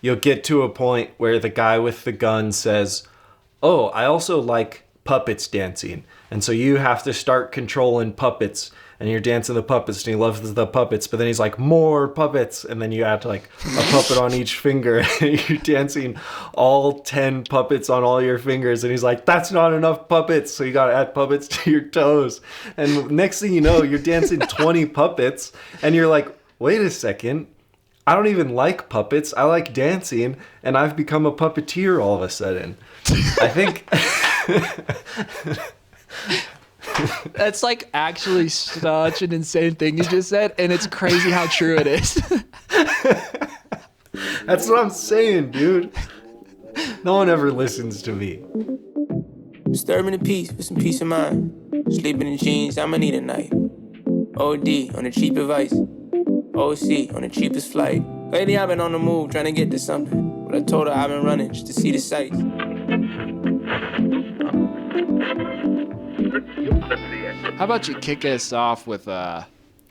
you'll get to a point where the guy with the gun says, "Oh, I also like puppets dancing." And so you have to start controlling puppets, and you're dancing the puppets, and he loves the puppets, but then he's like, "More puppets," and then you add like a puppet on each finger, and you're dancing all 10 puppets on all your fingers, and he's like, "That's not enough puppets," so you gotta add puppets to your toes. And next thing you know, you're dancing 20 puppets, and you're like, "Wait a second, I don't even like puppets, I like dancing, and I've become a puppeteer all of a sudden." I think... That's like actually such an insane thing you just said, and it's crazy how true it is. That's what I'm saying, dude. No one ever listens to me. Disturbing the peace with some peace of mind. Sleeping in jeans, I'ma need a night. OD on the cheap advice. OC on the cheapest flight. Lately I've been on the move trying to get to something, but I told her I've been running just to see the sights. How about you kick us off with a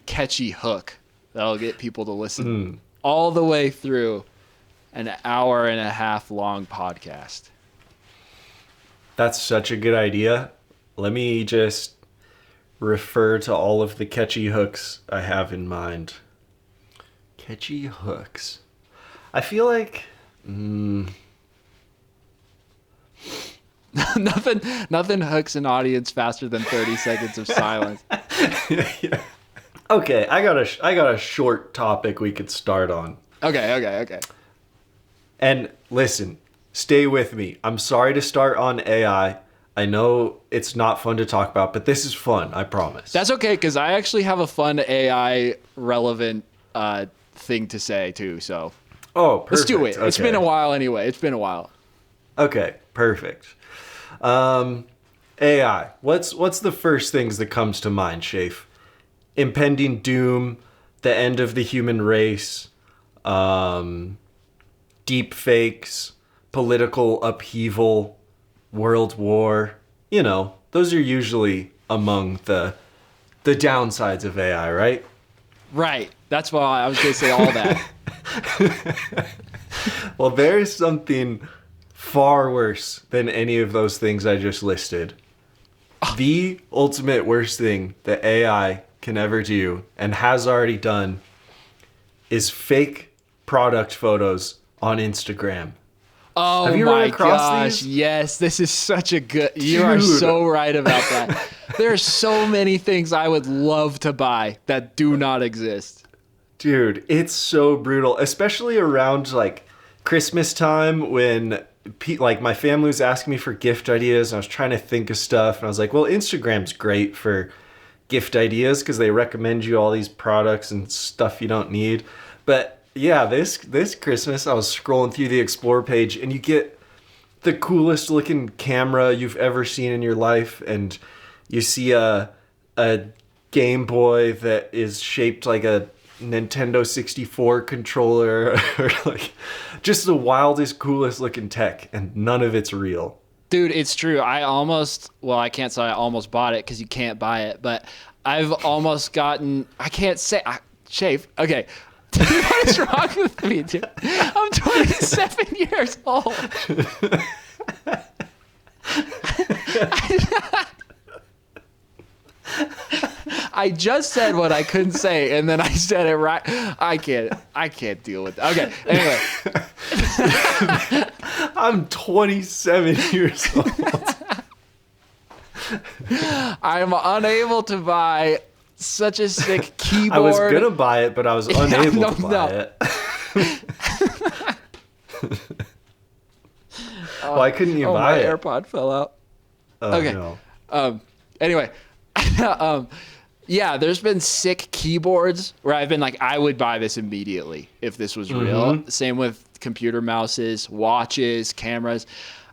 catchy hook that'll get people to listen all the way through an hour and a half long podcast? That's such a good idea. Let me just refer to all of the catchy hooks I have in mind. Catchy hooks. I feel like... Nothing hooks an audience faster than 30 seconds of silence. Yeah. Okay, I got a short topic we could start on. Okay. And listen, stay with me. I'm sorry to start on AI. I know it's not fun to talk about, but this is fun, I promise. That's okay, because I actually have a fun AI relevant thing to say too. So perfect. Let's do it. Okay. It's been a while anyway. It's been a while. Okay, perfect. AI. What's the first things that comes to mind, Shafe? Impending doom, the end of the human race, deep fakes, political upheaval, world war. You know, those are usually among the downsides of AI, right? Right. That's why I was going to say all that. Well, there's something far worse than any of those things I just listed. The ultimate worst thing that AI can ever do, and has already done, is fake product photos on Instagram. Oh, have you my run across gosh. these? Yes, this is such a good... You are so right about that. There are so many things I would love to buy that do not exist. Dude, it's so brutal, especially around like Christmas time when like my family was asking me for gift ideas and I was trying to think of stuff, and I was like, well, Instagram's great for gift ideas because they recommend you all these products and stuff you don't need. But yeah, this Christmas I was scrolling through the Explore page and you get the coolest looking camera you've ever seen in your life, and you see a Game Boy that is shaped like a Nintendo 64 controller, or like just the wildest, coolest looking tech, and none of it's real. Dude, it's true. I can't say I almost bought it because you can't buy it, but I've almost gotten, Shave. Okay. Dude, what is wrong with me, dude? I'm 27 years old. I just said what I couldn't say, and then I said it right. I can't deal with it. Okay, anyway. I'm 27 years old. I'm unable to buy such a sick keyboard. I was going to buy it, but I was unable to buy it. Why couldn't you buy my it? AirPod fell out. Okay. No. Anyway. Yeah, there's been sick keyboards where I've been like, I would buy this immediately if this was real. Same with computer mouses, watches, cameras.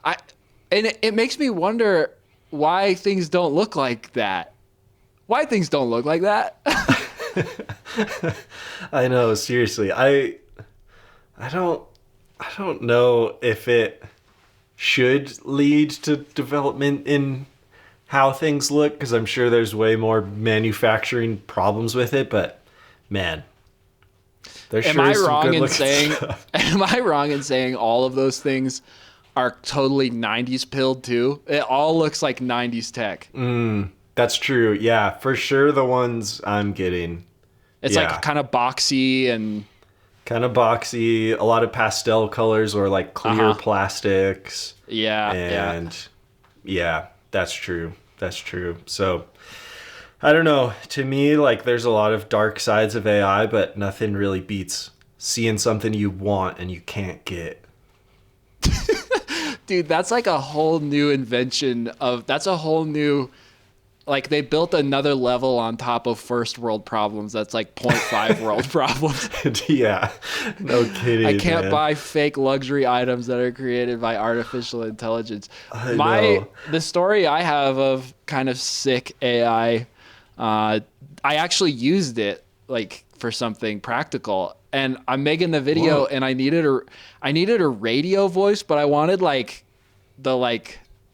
And it makes me wonder why things don't look like that. Why things don't look like that? I know, seriously. I don't know if it should lead to development in how things look, because I'm sure there's way more manufacturing problems with it, but man, There Am sure I is some wrong good in looking saying? stuff. Am I wrong in saying all of those things are totally '90s pilled too? It all looks like '90s tech. That's true. Yeah, for sure the ones I'm getting. It's Yeah. like kind of boxy and Kind of boxy, a lot of pastel colors or like clear plastics. yeah. And yeah, that's true. That's true. So I don't know. To me, like there's a lot of dark sides of AI, but nothing really beats seeing something you want and you can't get. Dude, that's like a whole new invention that's a whole new, like they built another level on top of first world problems. That's like 0.5 world problems. Yeah, no kidding. I can't man. buy fake luxury items that are created by artificial intelligence. I know. The story I have of kind of sick AI, I actually used it like for something practical, and I'm making the video, Whoa. and I needed a radio voice, but I wanted like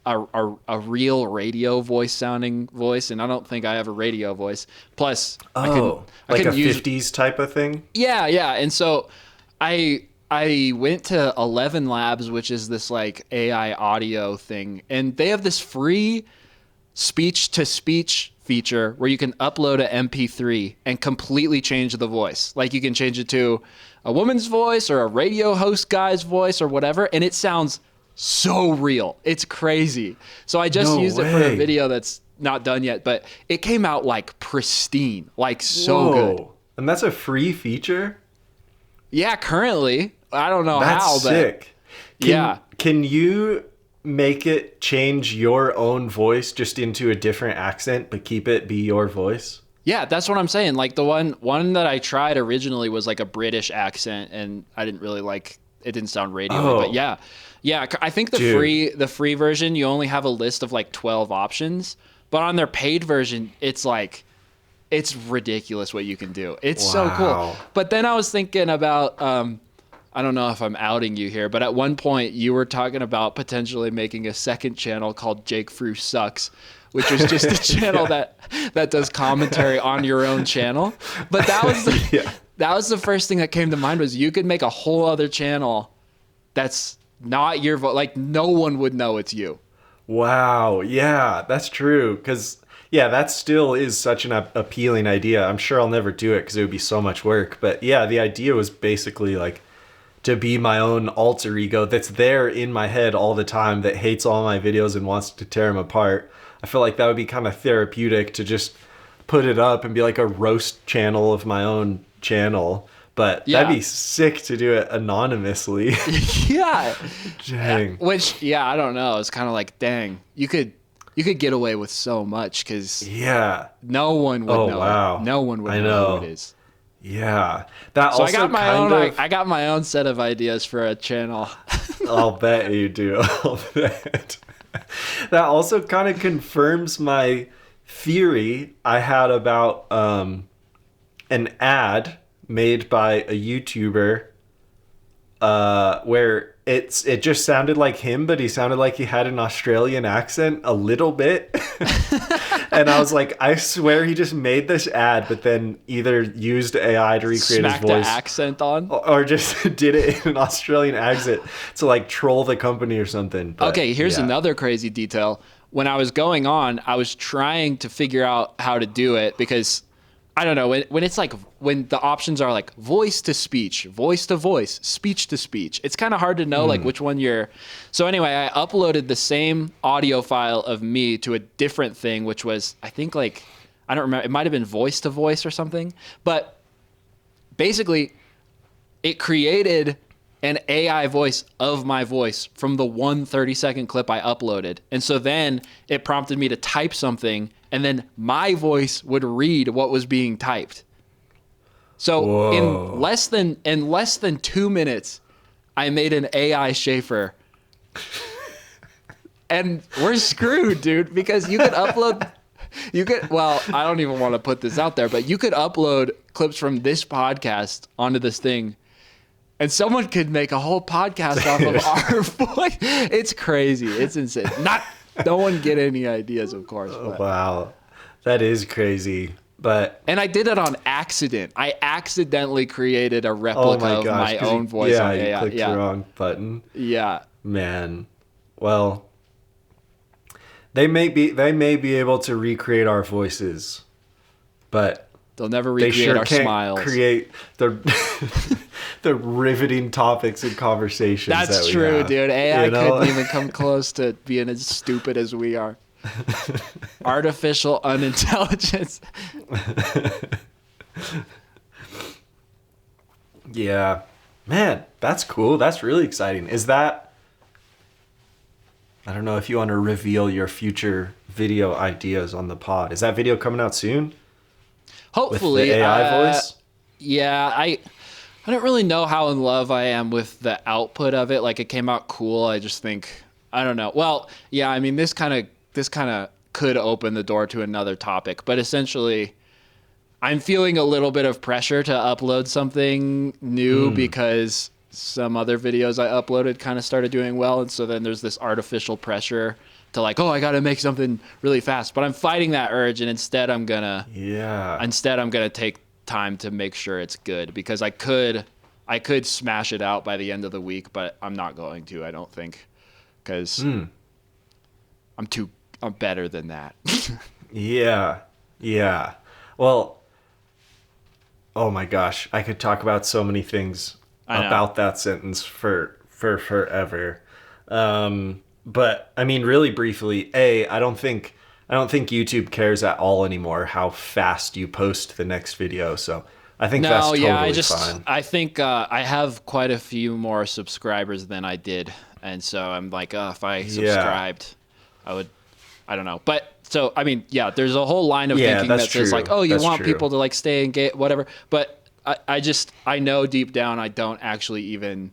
a real radio voice sounding voice, and I don't think I have a radio voice. Plus, I Like a couldn't use 50s type of thing? yeah, and so I went to 11 Labs, which is this like AI audio thing, and they have this free speech to speech feature where you can upload an MP3 and completely change the voice. Like you can change it to a woman's voice or a radio host guy's voice or whatever, and it sounds so real. It's crazy. So I just No used it for a way. video that's not done yet, but it came out like pristine, like so good. Whoa. And that's a free feature? Yeah, currently. I don't know That's how, but sick. yeah. Can you make it change your own voice just into a different accent, but keep it be your voice? Yeah, that's what I'm saying. Like the one that I tried originally was like a British accent, and I didn't really like it. Didn't sound radio, but yeah. I think the free version you only have a list of like 12 options, but on their paid version it's like it's ridiculous what you can do. It's so cool. Wow. But then I was thinking about I don't know if I'm outing you here, but at one point you were talking about potentially making a second channel called Jake Frew Sucks, which was just a channel that does commentary on your own channel. But that was that was the first thing that came to mind, was you could make a whole other channel that's not your voice. Like no one would know it's you. Wow. Yeah, that's true. Because, yeah, that still is such an appealing idea. I'm sure I'll never do it because it would be so much work. But yeah, the idea was basically like to be my own alter ego that's there in my head all the time, that hates all my videos and wants to tear them apart. I feel like that would be kind of therapeutic to just put it up and be like a roast channel of my own channel. But that'd be sick to do it anonymously. Yeah. Dang. Which, yeah, I don't know. It's kind of like, dang, you could get away with so much because Yeah. no one would know. Wow. No one would I know know. who it is. Yeah. That So also I got my kind own. of, I got my own set of ideas for a channel. I'll bet you do. I'll bet. That also kind of confirms my theory I had about an ad made by a YouTuber where it just sounded like him, but he sounded like he had an Australian accent a little bit. And I was like, I swear he just made this ad, but then either used AI to recreate Smacked his an voice accent on. or just did it in an Australian accent to like troll the company or something. But, Okay, here's yeah. another crazy detail. When I was going on, I was trying to figure out how to do it because I don't know, when it's like, when the options are like voice to speech, voice to voice, speech to speech, it's kind of hard to know like which one you're. So anyway, I uploaded the same audio file of me to a different thing, which was, I think like, I don't remember, it might have been voice to voice or something. But basically, it created an AI voice of my voice from the 1 30-second clip I uploaded. And so then it prompted me to type something, and then my voice would read what was being typed. So Whoa. in less than 2 minutes, I made an AI Shaffer. And we're screwed, dude, because you could upload well, I don't even want to put this out there, but you could upload clips from this podcast onto this thing, and someone could make a whole podcast off of our voice. It's crazy. It's insane. No one get any ideas, of course. But. Wow. That is crazy. And I did it on accident. I accidentally created a oh replica my of gosh, my 'cause own voice on you AI. clicked Yeah. the wrong button. Yeah. Man, well, they may be able to recreate our voices, but They'll never they recreate sure our can't smiles. create the the riveting topics and conversations. That's that we true, have, dude. AI you know? couldn't even come close to being as stupid as we are. Artificial unintelligence. Yeah, man, that's cool. That's really exciting. Is that? I don't know if you want to reveal your future video ideas on the pod. Is that video coming out soon? Hopefully, With the AI voice? Yeah, I don't really know how in love I am with the output of it. Like, it came out cool. I just think, I don't know. Well, yeah, I mean, this kind of could open the door to another topic, but essentially, I'm feeling a little bit of pressure to upload something new because some other videos I uploaded kind of started doing well, and so then there's this artificial pressure to like, oh, I got to make something really fast. But I'm fighting that urge, and instead I'm gonna take time to make sure it's good, because I could smash it out by the end of the week, but I'm not going to. I don't think, because I'm better than that. Yeah. Well, oh my gosh, I could talk about so many things about that sentence for forever. But I mean, really briefly, I don't think YouTube cares at all anymore how fast you post the next video. So I think that's totally fine. I think I have quite a few more subscribers than I did, and so I'm like, if I subscribed, I don't know. But so I mean, yeah, there's a whole line of thinking that says like, oh, you want people to like stay engaged, whatever. But I know deep down I don't actually even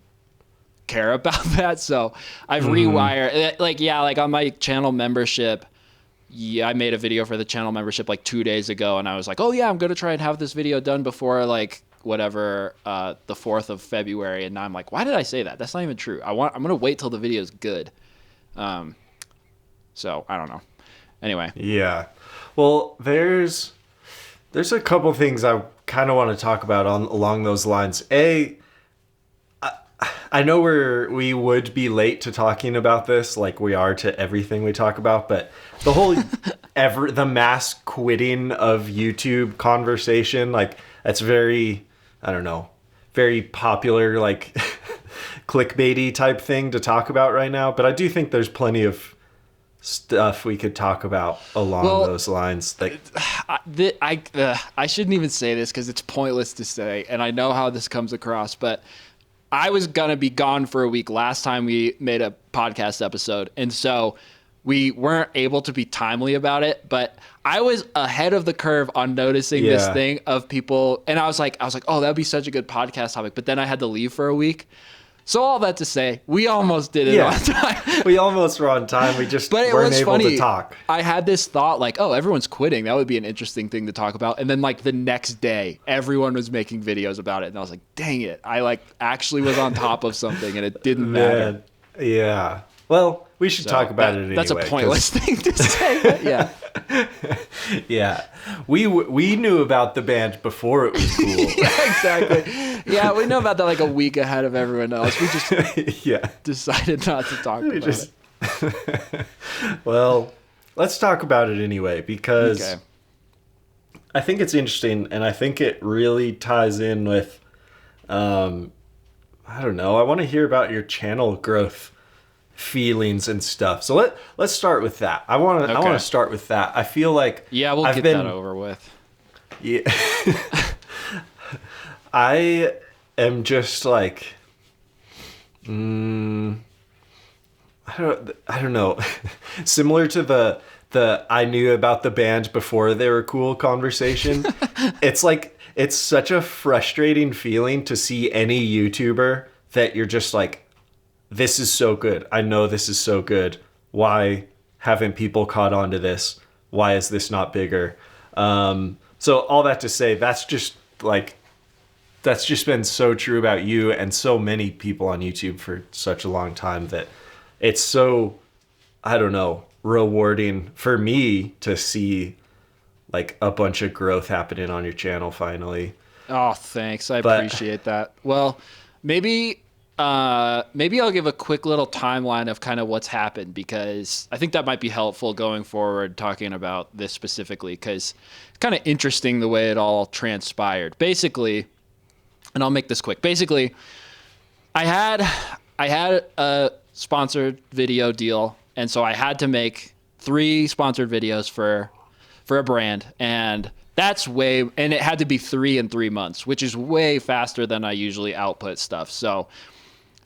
care about that. So I've rewired, like on my channel membership. Yeah, I made a video for the channel membership like 2 days ago, and I was like, oh yeah, I'm gonna try and have this video done before like whatever the 4th of February. And now I'm like, why did I say that? That's not even true. I'm gonna wait till the video is good. So I don't know. Anyway. Yeah. Well, there's a couple things I kind of want to talk about along those lines. I know we would be late to talking about this, like we are to everything we talk about, but the whole the mass quitting of YouTube conversation, like that's very, I don't know, very popular, like clickbaity type thing to talk about right now. But I do think there's plenty of stuff we could talk about along those lines. Like, I shouldn't even say this because it's pointless to say, and I know how this comes across, but I was gonna be gone for a week last time we made a podcast episode, and so we weren't able to be timely about it. But I was ahead of the curve on noticing this thing of people, and I was like, oh, that'd be such a good podcast topic. But then I had to leave for a week. So all that to say, we almost did it on time. We almost were on time. We just weren't able to talk. I had this thought like, oh, everyone's quitting. That would be an interesting thing to talk about. And then like the next day, everyone was making videos about it. And I was like, dang it. I like actually was on top of something and it didn't matter. Yeah. Well, we should talk about it anyway. That's a pointless thing to say. Yeah. Yeah. We knew about the band before it was cool. Yeah, exactly. Yeah, we know about that like a week ahead of everyone else. We just decided not to talk about it. Well, let's talk about it anyway, because I think it's interesting, and I think it really ties in with, I don't know, I want to hear about your channel growth feelings and stuff. So let's start with that. I want to start with that. I feel like we'll get that over with. Yeah. I am just like I don't know. Similar to the I knew about the band before they were cool conversation. It's like it's such a frustrating feeling to see any YouTuber that you're just like, this is so good. I know this is so good. Why haven't people caught on to this? Why is this not bigger? So all that to say, that's just been so true about you and so many people on YouTube for such a long time that it's so, I don't know, rewarding for me to see like a bunch of growth happening on your channel finally. Oh, thanks. I appreciate that. Well, maybe I'll give a quick little timeline of kind of what's happened, because I think that might be helpful going forward talking about this specifically, because it's kind of interesting the way it all transpired. Basically, and I'll make this quick. Basically, I had a sponsored video deal, and so I had to make 3 sponsored videos for a brand, and and it had to be 3 in 3 months, which is way faster than I usually output stuff. So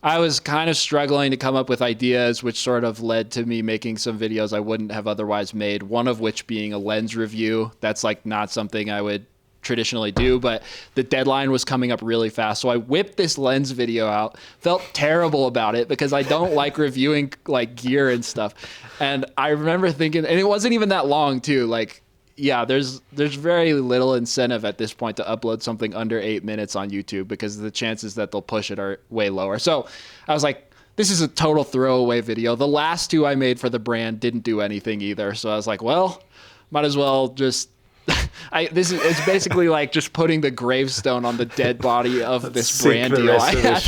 I was kind of struggling to come up with ideas, which sort of led to me making some videos I wouldn't have otherwise made, one of which being a lens review. That's like not something I would traditionally do, but the deadline was coming up really fast. So I whipped this lens video out, felt terrible about it because I don't like reviewing like gear and stuff. And I remember thinking, and it wasn't even that long too, like, yeah, there's very little incentive at this point to upload something under 8 minutes on YouTube because the chances that they'll push it are way lower. So I was like, this is a total throwaway video. The last 2 I made for the brand didn't do anything either. So I was like, well, might as well just it's basically like just putting the gravestone on the dead body of this brand deal I had.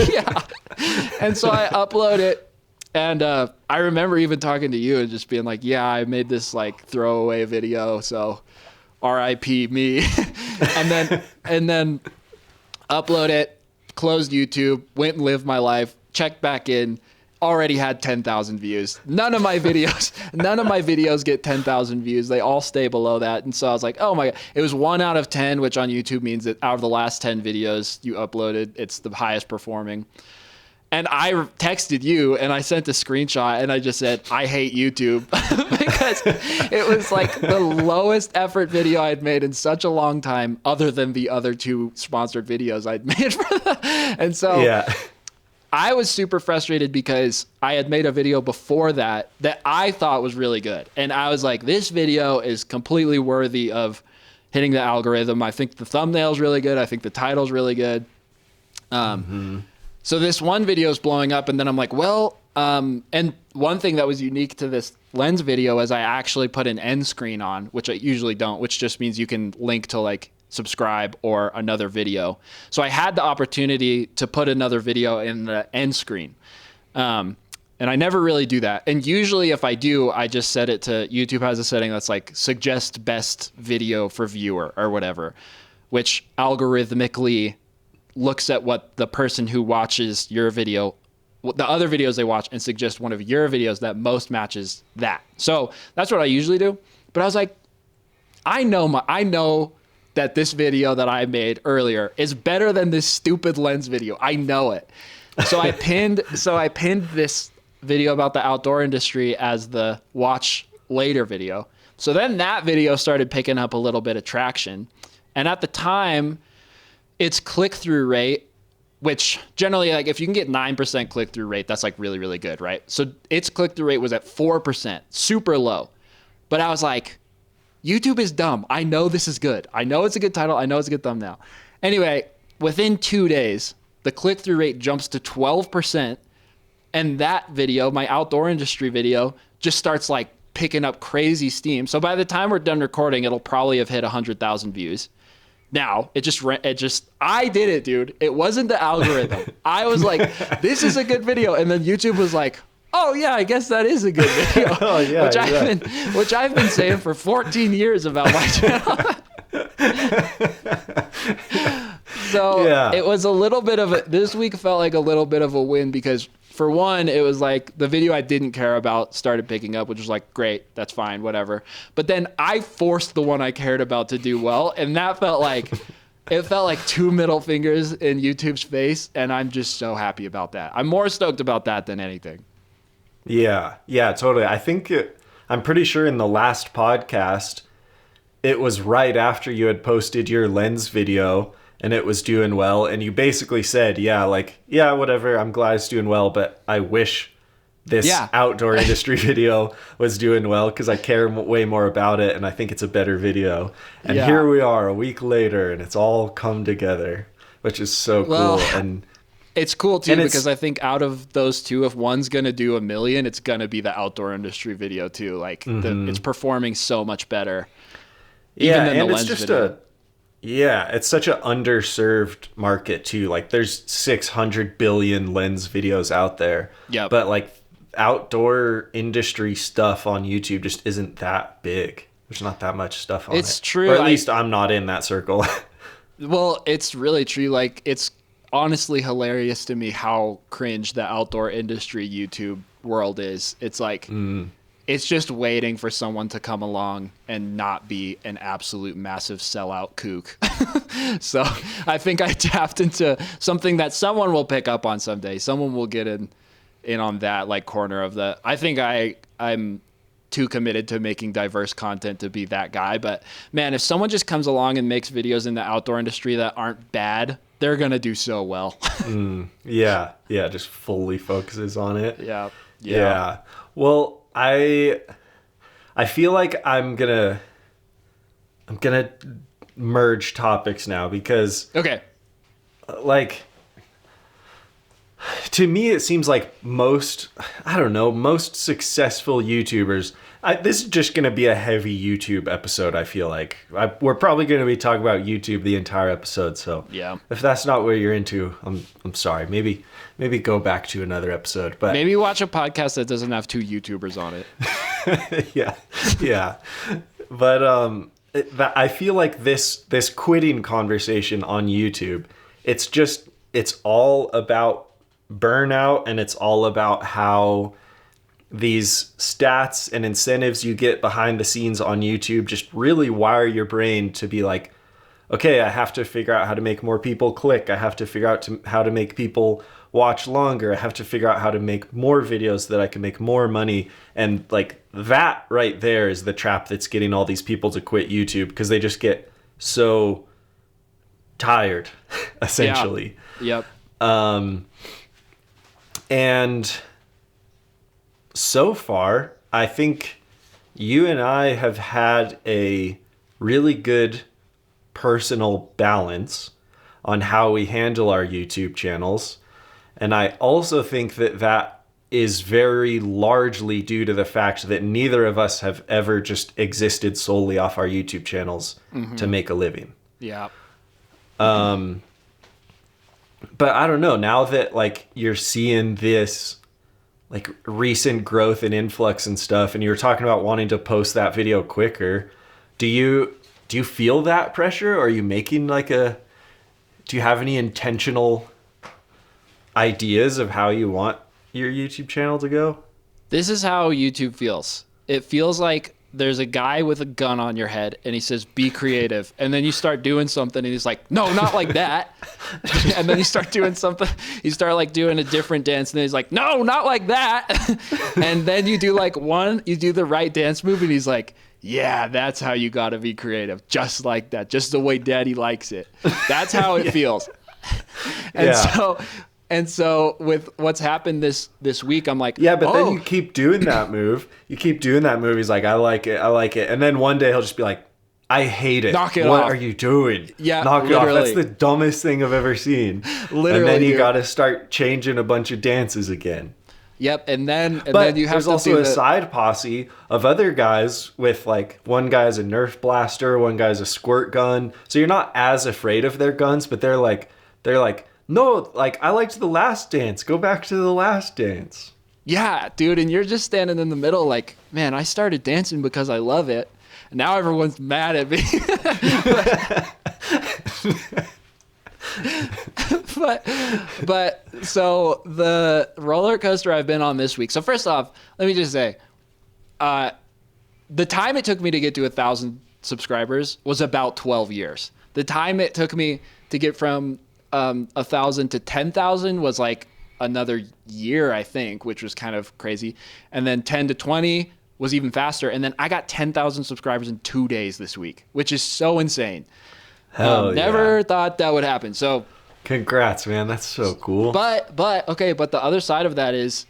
Yeah. And so I upload it. And I remember even talking to you and just being like, yeah, I made this like throwaway video, so R.I.P. me. and then upload it, closed YouTube, went and lived my life, checked back in, already had 10,000 views. None of my videos get 10,000 views. They all stay below that. And so I was like, oh my God. It was 1 out of 10, which on YouTube means that out of the last 10 videos you uploaded, it's the highest performing. And I texted you and I sent a screenshot and I just said, I hate YouTube because it was like the lowest effort video I'd made in such a long time, other than the other 2 sponsored videos I'd made for them. And so yeah. I was super frustrated because I had made a video before that I thought was really good. And I was like, this video is completely worthy of hitting the algorithm. I think the thumbnail's really good. I think the title's really good. So this one video is blowing up, and then I'm like, well, and one thing that was unique to this lens video is I actually put an end screen on, which I usually don't, which just means you can link to like subscribe or another video. So I had the opportunity to put another video in the end screen. And I never really do that. And usually if I do, I just set it to, YouTube has a setting that's like suggest best video for viewer or whatever, which algorithmically looks at what the person who watches your video, the other videos they watch, and suggest one of your videos that most matches that. So that's what I usually do. But I was like, I know that this video that I made earlier is better than this stupid lens video. I know it. So I pinned this video about the outdoor industry as the watch later video. So then that video started picking up a little bit of traction. And at the time, its click-through rate, which generally, like if you can get 9% click-through rate, that's like really, really good, right? So its click-through rate was at 4%, super low. But I was like, YouTube is dumb. I know this is good. I know it's a good title. I know it's a good thumbnail. Anyway, within 2 days, the click-through rate jumps to 12%. And that video, my outdoor industry video, just starts like picking up crazy steam. So by the time we're done recording, it'll probably have hit 100,000 views. Now, I did it, dude. It wasn't the algorithm. I was like, this is a good video. And then YouTube was like, oh yeah, I guess that is a good video. Oh, yeah, which I've been saying for 14 years about my channel. So yeah. It was a little bit of this week felt like a little bit of a win because for one, it was like the video I didn't care about started picking up, which was like, great, that's fine, whatever. But then I forced the one I cared about to do well. And that felt like, it felt like 2 middle fingers in YouTube's face. And I'm just so happy about that. I'm more stoked about that than anything. Yeah, totally. I'm pretty sure in the last podcast, it was right after you had posted your lens video and it was doing well. And you basically said, yeah, whatever. I'm glad it's doing well, but I wish this outdoor industry video was doing well because I care way more about it. And I think it's a better video. And here we are a week later and it's all come together, which is so cool. And It's cool too And because I think out of those two, if one's gonna do 1 million, it's gonna be the outdoor industry video too. Like it's performing so much better. Even than the and lens it's just video. it's such an underserved market too. Like there's 600 billion lens videos out there. Yep. But like outdoor industry stuff on YouTube just isn't that big. There's not that much stuff on it. It's true. Or at least I'm not in that circle. Well, it's really true. Like, it's honestly hilarious to me how cringe the outdoor industry YouTube world is. It's like, it's just waiting for someone to come along and not be an absolute massive sellout kook. So I think I tapped into something that someone will pick up on someday. Someone will get in on that like corner of the. I think I'm too committed to making diverse content to be that guy. But man, if someone just comes along and makes videos in the outdoor industry that aren't bad, they're going to do so well. Yeah. Just fully focuses on it. Yeah. Well, I feel like I'm gonna merge topics now because Okay. like to me it seems like most successful YouTubers, this is just going to be a heavy YouTube episode. I feel like we're probably going to be talking about YouTube the entire episode. So Yeah. if that's not what you're into, I'm sorry. Maybe go back to another episode. But Maybe watch a podcast that doesn't have 2 YouTubers on it. yeah. But I feel like this quitting conversation on YouTube, it's all about burnout, and it's all about how these stats and incentives you get behind the scenes on YouTube just really wire your brain to be like, okay, I have to figure out how to make more people click. I have to figure out how to make people watch longer. I have to figure out how to make more videos so that I can make more money. And like that right there is the trap that's getting all these people to quit YouTube, because they just get so tired, essentially. Yep. And so far, I think you and I have had a really good personal balance on how we handle our YouTube channels. And I also think that is very largely due to the fact that neither of us have ever just existed solely off our YouTube channels to make a living. Yeah. But I don't know, now that like you're seeing this like recent growth and influx and stuff, and you were talking about wanting to post that video quicker, do you feel that pressure? Or are you making do you have any intentional ideas of how you want your YouTube channel to go? This is how YouTube feels. It feels like there's a guy with a gun on your head and he says, be creative. And then you start doing something and he's like, no, not like that. And then you start doing something. You start like doing a different dance and then he's like, no, not like that. And then you do you do the right dance move and he's like, yeah, that's how you got to be creative. Just like that. Just the way daddy likes it. That's how it feels. And so with what's happened this week, I'm like, yeah, but then you keep doing that move. He's like, I like it. And then one day he'll just be like, I hate it. Knock it what off. What are you doing? Yeah, knock it literally. off. That's the dumbest thing I've ever seen. Literally, and then you dude. got to start changing a bunch of dances again. Yep, and then you have there's to also do a side posse of other guys with like one guy's a Nerf blaster, one guy's a squirt gun. So you're not as afraid of their guns, but they're like, no, like I liked the last dance. Go back to the last dance. Yeah, dude, and you're just standing in the middle like, man, I started dancing because I love it. And now everyone's mad at me. but so the roller coaster I've been on this week. So first off, let me just say, the time it took me to get to 1,000 subscribers was about 12 years. The time it took me to get from 1,000 to 10,000 was like another year, I think, which was kind of crazy. And then 10 to 20 was even faster. And then I got 10,000 subscribers in 2 days this week, which is so insane. Never thought that would happen. So congrats, man. That's so cool. But the other side of that is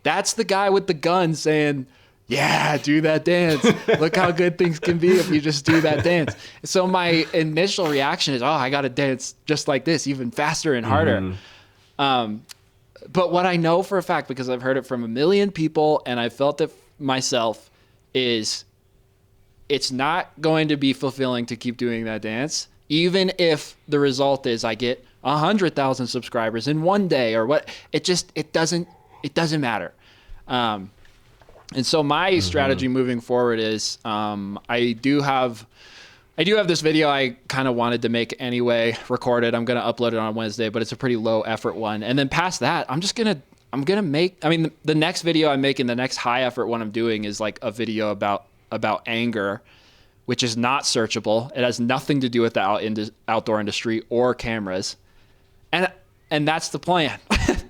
that's the guy with the gun saying, yeah, do that dance. Look how good things can be if you just do that dance. So my initial reaction is, I got to dance just like this, even faster and harder. But what I know for a fact, because I've heard it from a million people and I felt it myself, is it's not going to be fulfilling to keep doing that dance, even if the result is I get 100,000 subscribers in one day or what. It doesn't matter. And so my strategy moving forward is I do have this video I kind of wanted to make anyway, recorded. I'm going to upload it on Wednesday, but it's a pretty low effort one. And then past that, I'm going to make, I mean, the next video I'm making, the next high effort one I'm doing is like a video about anger, which is not searchable. It has nothing to do with the outdoor industry or cameras. And that's the plan.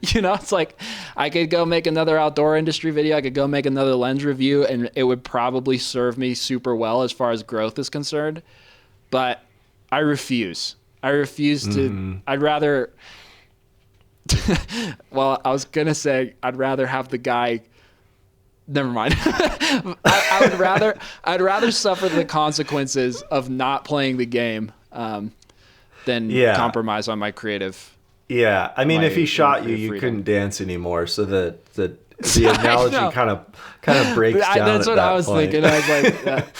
It's like I could go make another outdoor industry video. I could go make another lens review, and it would probably serve me super well as far as growth is concerned. But I refuse. To. I'd rather. Well, I was gonna say I'd rather have the guy. Never mind. I'd rather suffer the consequences of not playing the game than compromise on my creative. Yeah, I mean, if he shot you, you couldn't dance anymore. So the analogy kind of breaks down. That's what I was thinking. I was like,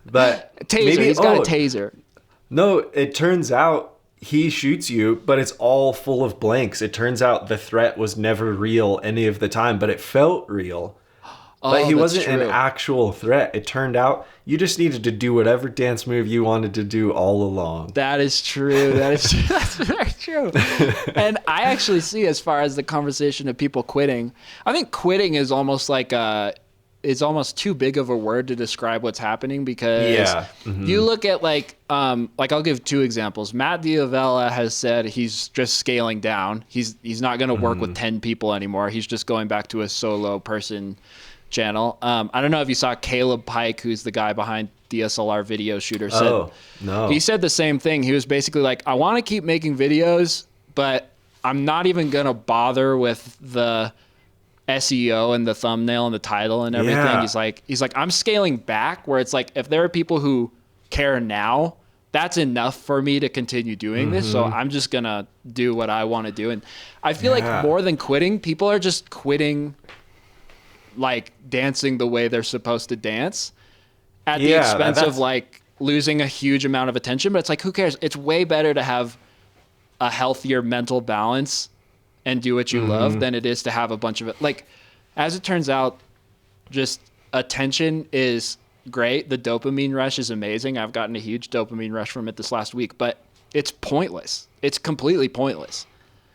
but taser. He's got a taser. No, it turns out he shoots you, but it's all full of blanks. It turns out the threat was never real any of the time, but it felt real. But he wasn't an actual threat. It turned out you just needed to do whatever dance move you wanted to do all along. That is true. That's very true. And I actually see, as far as the conversation of people quitting, I think quitting is almost like is almost too big of a word to describe what's happening, because you look at like I'll give two examples. Matt Diavella has said he's just scaling down. He's not going to work with 10 people anymore. He's just going back to a solo person channel. I don't know if you saw Caleb Pike, who's the guy behind DSLR Video Shooter, said, no. He said the same thing. He was basically like, I want to keep making videos, but I'm not even going to bother with the SEO and the thumbnail and the title and everything. Yeah. He's like, I'm scaling back, where it's like, if there are people who care now, that's enough for me to continue doing this. So I'm just going to do what I want to do. And I feel like more than quitting, people are just quitting like dancing the way they're supposed to dance at the expense of like losing a huge amount of attention. But it's like, who cares? It's way better to have a healthier mental balance and do what you love than it is to have a bunch of it. Like, as it turns out, just attention is great. The dopamine rush is amazing. I've gotten a huge dopamine rush from it this last week, but it's pointless. It's completely pointless.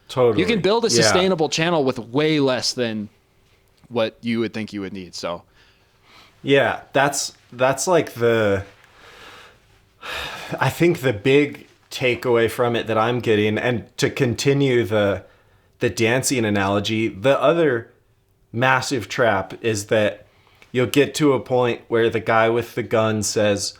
Totally. You can build a sustainable channel with way less than what you would think you would need. So yeah, that's like I think the big takeaway from it that I'm getting, and to continue the dancing analogy, the other massive trap is that you'll get to a point where the guy with the gun says,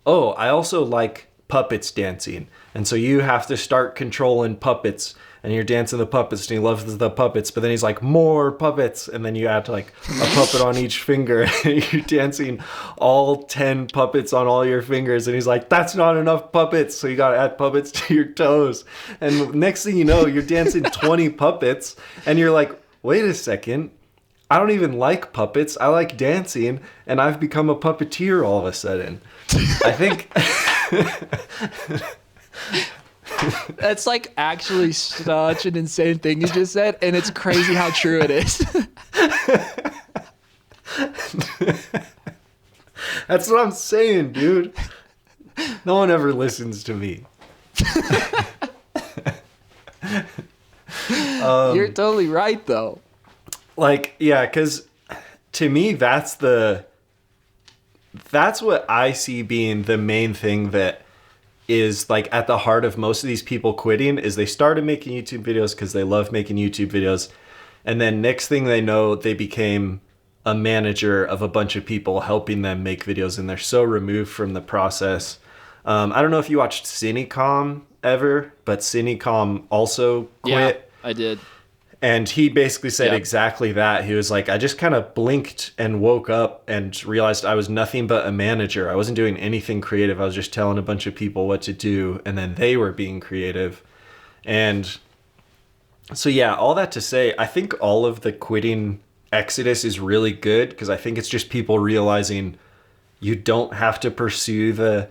oh, I also like puppets dancing. And so you have to start controlling puppets, and you're dancing the puppets, and he loves the puppets, but then he's like, more puppets, and then you add like a puppet on each finger, and you're dancing all 10 puppets on all your fingers, and he's like, that's not enough puppets, so you gotta add puppets to your toes. And next thing you know, you're dancing 20 puppets, and you're like, wait a second, I don't even like puppets, I like dancing, and I've become a puppeteer all of a sudden. I think... That's like actually such an insane thing you just said, and it's crazy how true it is. That's what I'm saying, dude. No one ever listens to me. You're totally right, though. Like, yeah, because to me, that's what I see being the main thing that is like at the heart of most of these people quitting, is they started making YouTube videos because they love making YouTube videos. And then next thing they know, they became a manager of a bunch of people helping them make videos, and they're so removed from the process. I don't know if you watched Cinecom ever, but Cinecom also quit. Yeah, I did. And he basically said exactly that. He was like, I just kind of blinked and woke up and realized I was nothing but a manager. I wasn't doing anything creative. I was just telling a bunch of people what to do, and then they were being creative. And So yeah, all that to say, I think all of the quitting exodus is really good because I think it's just people realizing you don't have to pursue the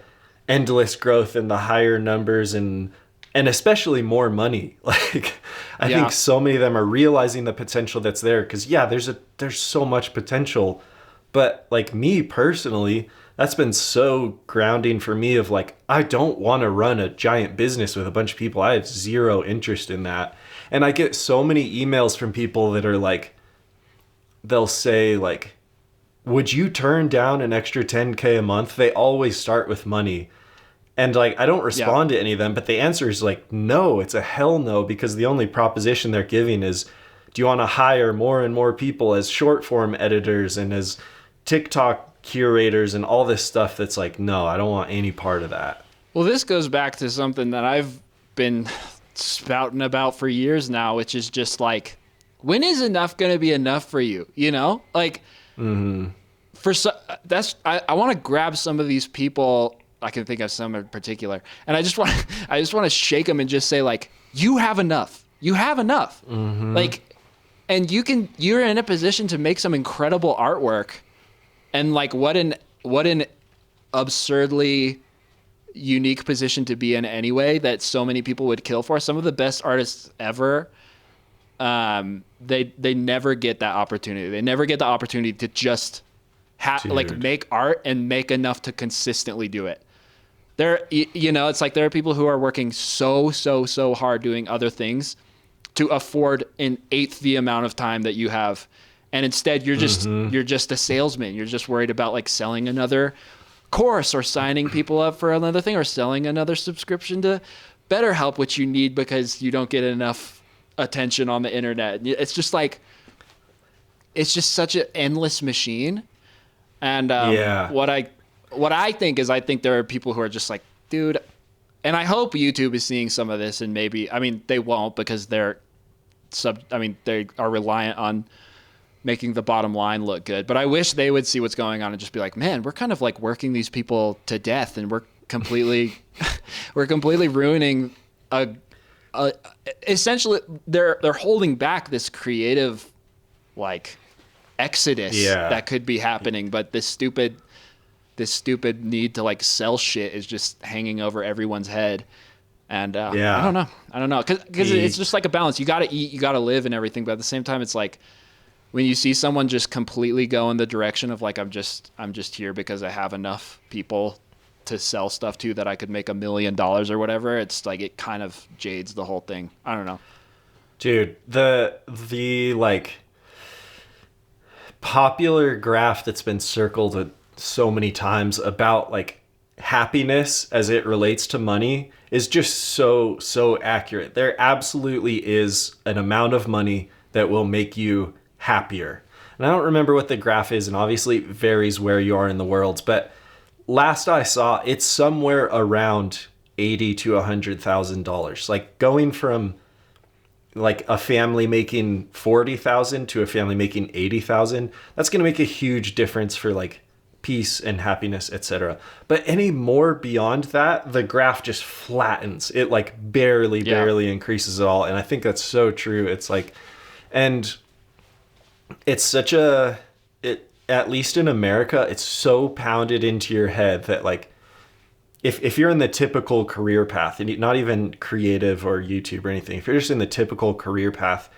endless growth and the higher numbers and especially more money. Like I Yeah. think so many of them are realizing the potential that's there because yeah, there's so much potential. But like me personally, that's been so grounding for me of like I don't want to run a giant business with a bunch of people. I have zero interest in that. And I get so many emails from people that are like they'll say like would you turn down an extra 10K a month? They always start with money. And like I don't Yeah. respond to any of them, but the answer is like no, it's a hell no because the only proposition they're giving is do you want to hire more and more people as short form editors and as TikTok curators and all this stuff that's like no, I don't want any part of that. Well, this goes back to something that I've been spouting about for years now, which is just like, when is enough going to be enough for you? You know, like for I want to grab some of these people. I can think of some in particular, and I just want to shake them and just say like, you have enough. You have enough. Like, and you're in a position to make some incredible artwork, and like what an absurdly unique position to be in anyway that so many people would kill for. Some of the best artists ever, they never get that opportunity. They never get the opportunity to just like make art and make enough to consistently do it. It's like there are people who are working so hard doing other things to afford an eighth the amount of time that you have. And instead you're just a salesman. You're just worried about like selling another course or signing people up for another thing or selling another subscription to BetterHelp, which you need because you don't get enough attention on the internet. It's just like, it's just such an endless machine. And what I think is, I think there are people who are just like, dude, and I hope YouTube is seeing some of this, and maybe, I mean, they won't because they are reliant on making the bottom line look good. But I wish they would see what's going on and just be like, man, we're kind of like working these people to death, and we're completely ruining essentially they're holding back this creative like exodus that could be happening, but this stupid need to like sell shit is just hanging over everyone's head. And I don't know because it's just like a balance. You got to eat, you got to live and everything, but at the same time it's like when you see someone just completely go in the direction of like I'm just here because I have enough people to sell stuff to that I could make $1 million or whatever, it's like it kind of jades the whole thing. I don't know. Dude, the like popular graph that's been circled so many times about like happiness as it relates to money is just so accurate. There absolutely is an amount of money that will make you happier. And I don't remember what the graph is, and obviously it varies where you are in the world, but last I saw, it's somewhere around $80,000 to $100,000. Like going from like a family making 40,000 to a family making 80,000, that's going to make a huge difference for like peace and happiness, etc. But any more beyond that, the graph just flattens. It like barely increases at all. And I think that's so true. It's like, and it's such at least in America, it's so pounded into your head that like, if you're in the typical career path, and not even creative or YouTube or anything, if you're just in the typical career path,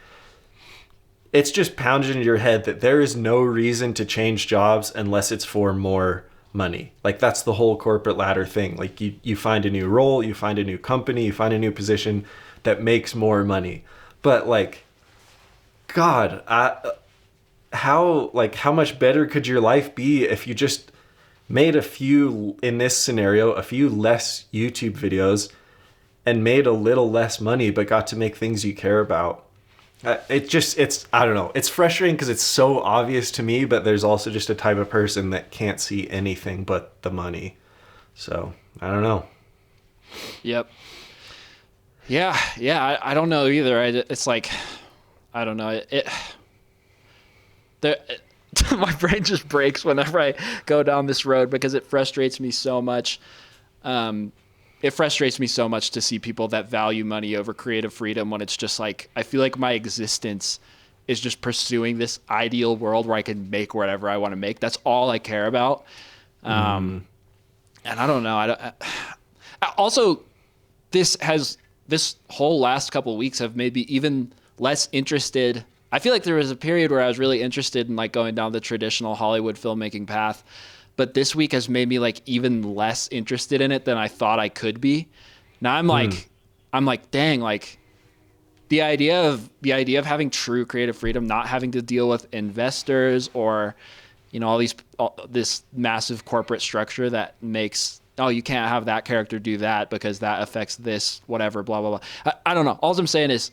it's just pounded into your head that there is no reason to change jobs unless it's for more money. Like that's the whole corporate ladder thing. Like you find a new role, you find a new company, you find a new position that makes more money. But like, God, how much better could your life be if you just made in this scenario, a few less YouTube videos and made a little less money, but got to make things you care about? It's I don't know. It's frustrating because it's so obvious to me, but there's also just a type of person that can't see anything but the money. So I don't know. Yep. Yeah. I don't know either. It's like, I don't know. My brain just breaks whenever I go down this road because it frustrates me so much. it frustrates me so much to see people that value money over creative freedom when it's just like, I feel like my existence is just pursuing this ideal world where I can make whatever I want to make. That's all I care about. And I don't know. Also, this whole last couple of weeks have made me even less interested. I feel like there was a period where I was really interested in like going down the traditional Hollywood filmmaking path, but this week has made me like even less interested in it than I thought I could be. Now I'm like, dang, like the idea of having true creative freedom, not having to deal with investors or, you know, this massive corporate structure that makes, oh, you can't have that character do that because that affects this, whatever, blah, blah, blah. I don't know. All I'm saying is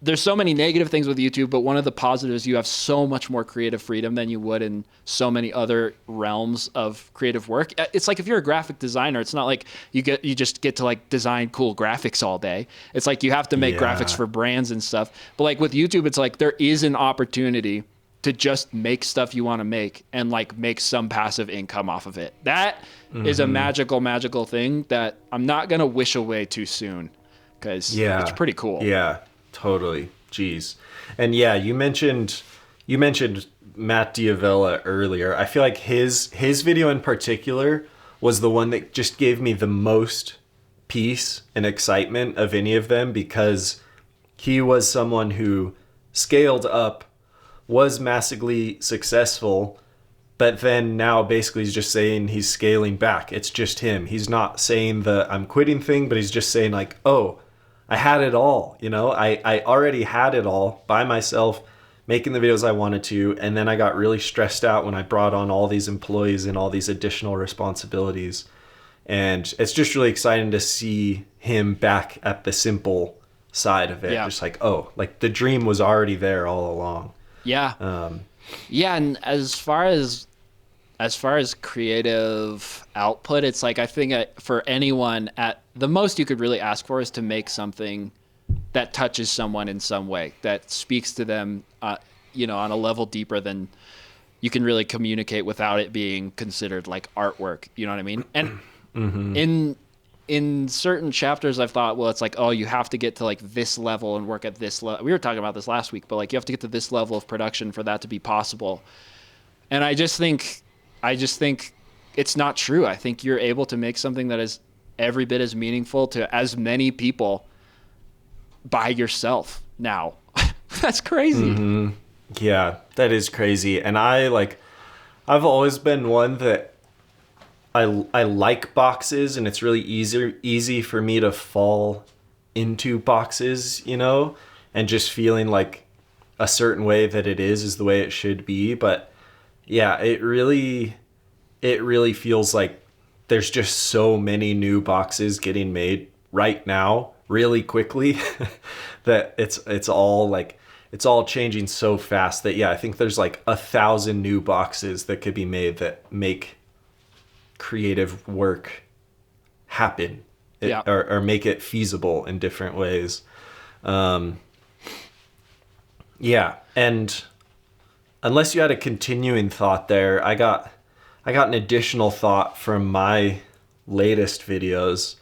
there's so many negative things with YouTube, but one of the positives, you have so much more creative freedom than you would in so many other realms of creative work. It's like if you're a graphic designer, it's not like you just get to like design cool graphics all day. It's like you have to make graphics for brands and stuff. But like with YouTube, it's like there is an opportunity to just make stuff you want to make and like make some passive income off of it. That is a magical thing that I'm not going to wish away too soon because it's pretty cool. Yeah. Totally. Jeez. And yeah, you mentioned Matt Diavella earlier. I feel like his video in particular was the one that just gave me the most peace and excitement of any of them because he was someone who scaled up, was massively successful, but then now basically he's just saying he's scaling back. It's just him. He's not saying the I'm quitting thing, but he's just saying like, oh, I had it all, you know, I already had it all by myself, making the videos I wanted to. And then I got really stressed out when I brought on all these employees and all these additional responsibilities. And it's just really exciting to see him back at the simple side of it. Yeah. Just like, oh, like the dream was already there all along. Yeah. Yeah. And as far as creative output, it's like I think for anyone, at the most you could really ask for is to make something that touches someone in some way, that speaks to them, you know, on a level deeper than you can really communicate without it being considered like artwork. You know what I mean? And in certain chapters, I've thought, well, it's like, oh, you have to get to like this level and work at this level. We were talking about this last week, but like you have to get to this level of production for that to be possible. And I just think it's not true. I think you're able to make something that is every bit as meaningful to as many people by yourself now. That's crazy. Yeah, that is crazy. And I've always been one that I like boxes, and it's really easy for me to fall into boxes, you know, and just feeling like a certain way that it is the way it should be. But yeah, it really feels like there's just so many new boxes getting made right now really quickly that it's all changing so fast that, yeah, I think there's like 1,000 new boxes that could be made that make creative work happen or make it feasible in different ways. Yeah. And unless you had a continuing thought there, I got an additional thought from my latest videos.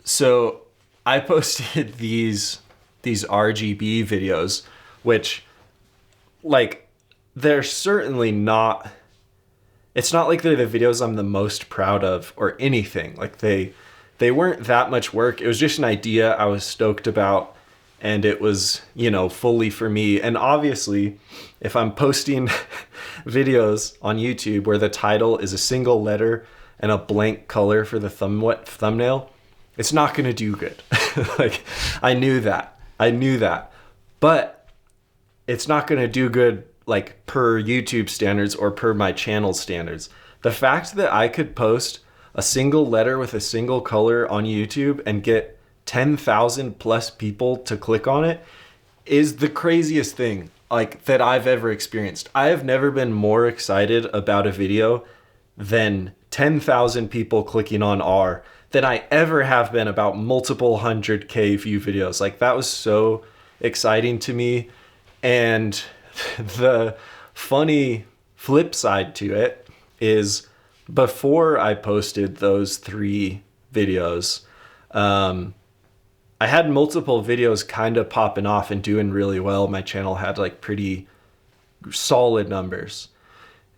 So I posted these RGB videos, which like they're certainly not, it's not like they're the videos I'm the most proud of or anything. Like they weren't that much work. It was just an idea I was stoked about, and it was, you know, fully for me. And obviously, if I'm posting videos on YouTube where the title is a single letter and a blank color for the thumbnail, it's not going to do good. Like, I knew that. But it's not going to do good, like, per YouTube standards or per my channel standards. The fact that I could post a single letter with a single color on YouTube and get 10,000 plus people to click on it is the craziest thing like that I've ever experienced. I have never been more excited about a video than 10,000 people clicking on R than I ever have been about multiple 100K view videos. Like, that was so exciting to me. And the funny flip side to it is before I posted those 3 videos, I had multiple videos kind of popping off and doing really well. My channel had like pretty solid numbers.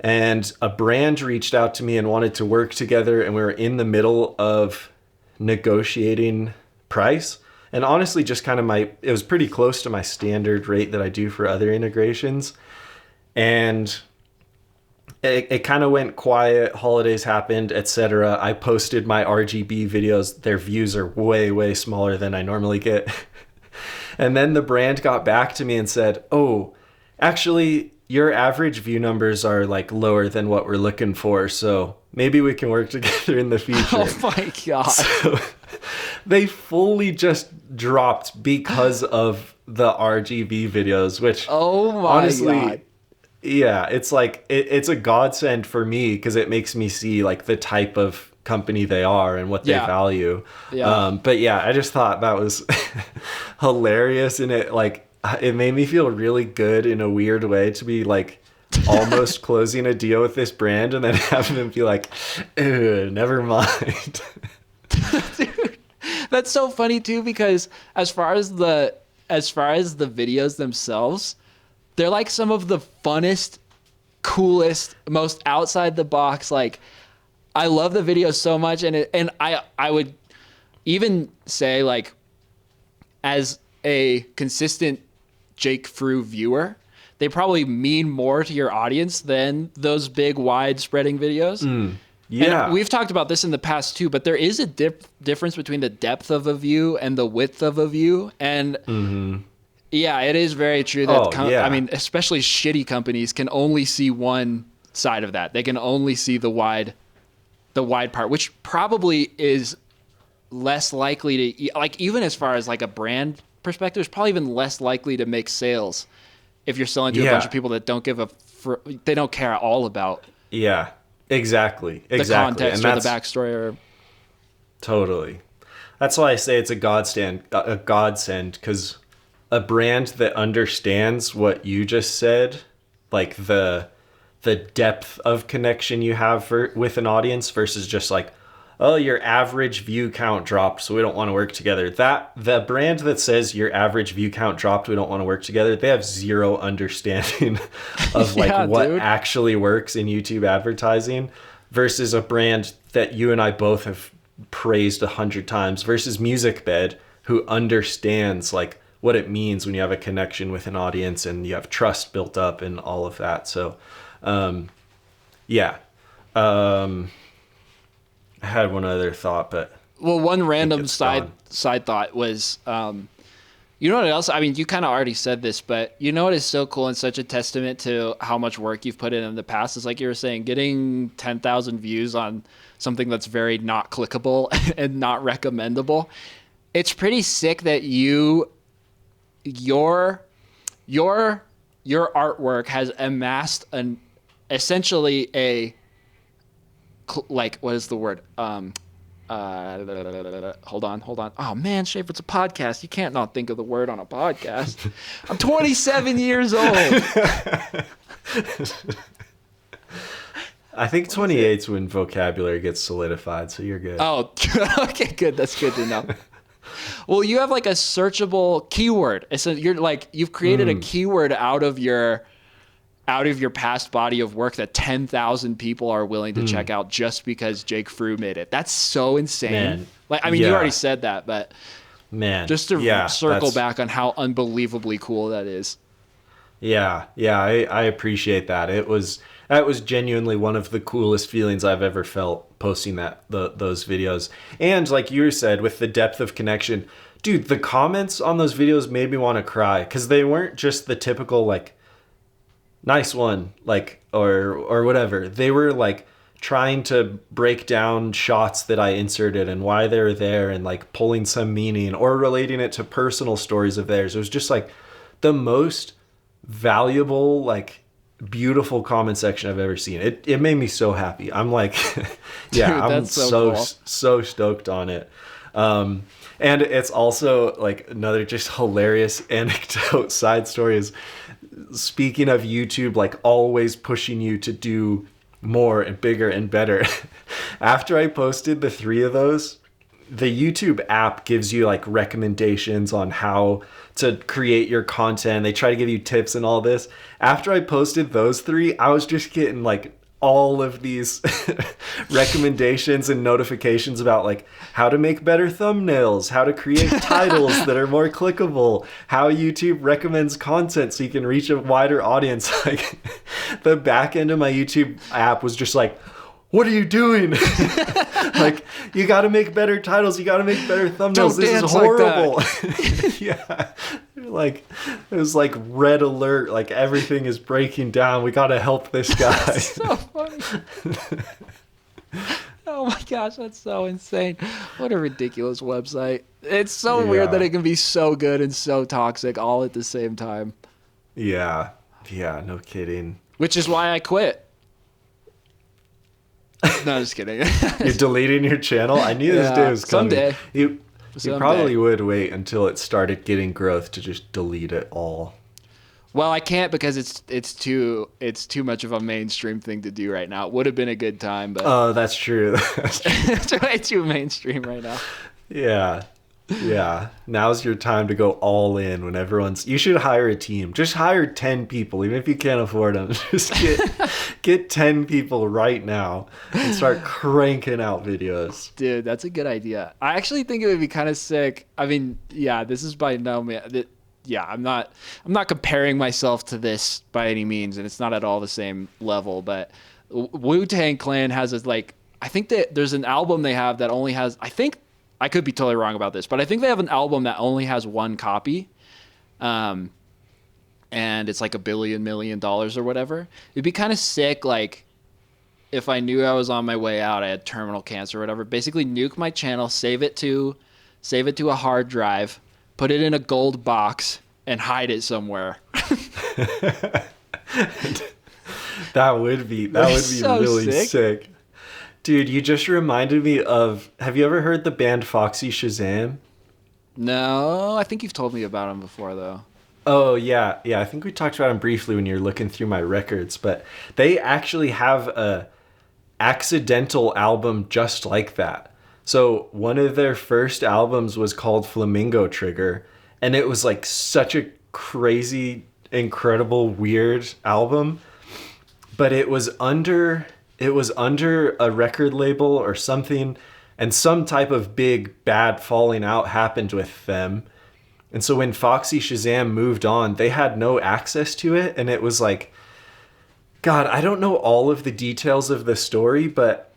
And a brand reached out to me and wanted to work together, and we were in the middle of negotiating price. And honestly, just kind of it was pretty close to my standard rate that I do for other integrations. And it kind of went quiet. Holidays happened, etc. I posted my RGB videos. Their views are way, way smaller than I normally get. And then the brand got back to me and said, oh, actually, your average view numbers are like lower than what we're looking for. So maybe we can work together in the future. Oh my God. So they fully just dropped because of the RGB videos, which Oh my honestly, God. yeah, it's like, it's a godsend for me because it makes me see like the type of company they are and what they value. Yeah. But yeah, I just thought that was hilarious, and it made me feel really good in a weird way to be like almost closing a deal with this brand and then having them be like, never mind. Dude, that's so funny too, because as far as the videos themselves, they're like some of the funnest, coolest, most outside the box. Like, I love the videos so much, and I would even say, like, as a consistent Jake Frew viewer, they probably mean more to your audience than those big wide spreading videos. Yeah. And we've talked about this in the past too, but there is a difference between the depth of a view and the width of a view. And yeah, it is very true that, I mean, especially shitty companies can only see one side of that. They can only see the wide part, which probably is less likely to, like, even as far as like a brand perspective, it's probably even less likely to make sales if you're selling to a bunch of people that don't they don't care at all about exactly the context or the backstory or totally. That's why I say it's a godsend, because a brand that understands what you just said, like the depth of connection you have with an audience versus just like, oh, your average view count dropped, so we don't want to work together. The brand that says your average view count dropped, we don't want to work together, they have zero understanding of like what actually works in YouTube advertising, versus a brand that you and I both have praised 100 times, versus MusicBed, who understands like what it means when you have a connection with an audience and you have trust built up and all of that. So I had one other thought, but one random side thought was, you know what else? I mean, you kind of already said this, but you know what is so cool and such a testament to how much work you've put in the past is, like you were saying, getting 10,000 views on something that's very not clickable and not recommendable. It's pretty sick that your artwork has amassed essentially a, like, what is the word? Hold on. Oh man, Shaffer, it's a podcast. You can't not think of the word on a podcast. I'm 27 years old. I think 28's when vocabulary gets solidified, so you're good. Oh, okay, good. That's good to know. Well, you have like a searchable keyword. So you've created a keyword out of your past body of work that 10,000 people are willing to check out just because Jake Frew made it. That's so insane. Man. Like, I mean, you already said that, but just to circle back on how unbelievably cool that is. Yeah, I appreciate that. That was genuinely one of the coolest feelings I've ever felt posting those videos. And like you said, with the depth of connection, dude, the comments on those videos made me want to cry, because they weren't just the typical like, nice one, like, or whatever. They were like trying to break down shots that I inserted and why they were there, and like pulling some meaning or relating it to personal stories of theirs. It was just like the most valuable, like, beautiful comment section I've ever seen. It made me so happy. I'm like, yeah, dude, I'm so cool. So stoked on it. And it's also like another just hilarious anecdote side story is, speaking of YouTube, like always pushing you to do more and bigger and better. After I posted the 3 of those, the YouTube app gives you like recommendations on how to create your content. They try to give you tips and all this. After I posted those 3, I was just getting like all of these recommendations and notifications about like how to make better thumbnails, how to create titles that are more clickable, how YouTube recommends content so you can reach a wider audience. Like the back end of my YouTube app was just like, what are you doing? Like, you got to make better titles. You got to make better thumbnails. This is horrible. Like yeah. Like, it was like red alert. Like, everything is breaking down. We got to help this guy. That's so funny. Oh my gosh, that's so insane. What a ridiculous website. It's so weird that it can be so good and so toxic all at the same time. Yeah. Yeah, no kidding. Which is why I quit. No, just kidding. You're deleting your channel? I knew this day was coming. Someday. You probably would wait until it started getting growth to just delete it all. Well, I can't because it's too much of a mainstream thing to do right now. It would have been a good time, but oh, that's true. it's way too mainstream right now. Yeah. Yeah. Now's your time to go all in when you should hire a team. Just hire 10 people, even if you can't afford them. Just get 10 people right now and start cranking out videos. Dude, that's a good idea. I actually think it would be kind of sick. I mean, yeah, this is by no means. Yeah, I'm not comparing myself to this by any means, and it's not at all the same level. But Wu-Tang Clan has I think that there's an album they have that only has, I could be totally wrong about this, but I think they have an album that only has 1 copy. And it's like $1 million or whatever. It'd be kind of sick, like, if I knew I was on my way out, I had terminal cancer or whatever, basically nuke my channel, save it to a hard drive, put it in a gold box, and hide it somewhere. That would be so really sick. Dude, you just reminded me of, have you ever heard the band Foxy Shazam? No, I think you've told me about them before, though. Oh, yeah. Yeah, I think we talked about them briefly when you were looking through my records, but they actually have a accidental album just like that. So one of their first albums was called Flamingo Trigger, and it was like such a crazy, incredible, weird album, but it was under a record label or something, and some type of big bad falling out happened with them. And so when Foxy Shazam moved on, they had no access to it. And it was like, God, I don't know all of the details of the story, but